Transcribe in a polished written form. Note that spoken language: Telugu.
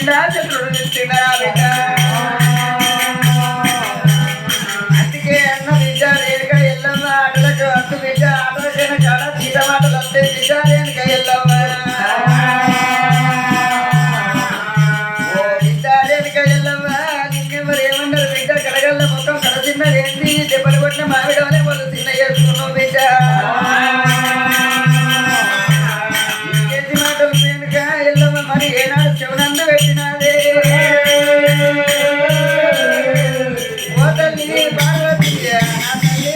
తిండా చంద్రుడు తిండా బిడ్డ అందుకే అన్న బిడ్డ రేణుక ఎల్లమ్మ ఆటలకు అత్తు బిడ్డ ఆటలకైనా కాడ తీట మాటలు వస్తే బిడ్డ రేణుక ఎల్లమ్మ బిడ్డ రేణుక ఎల్లమ్మ నిన్నెవరు ఏమన్నారు బిడ్డ కడగల్ల మొత్తం కడ తిన్నదేంటి దెబ్బలు కొట్టిన మామిడి వాళ్ళే వాళ్ళు తిన్న చేసుకున్నావు బిడ్డ మరి ఏనాడు శివనందు పెట్టినదే ఓ తల్లి పార్వతి నా తల్లి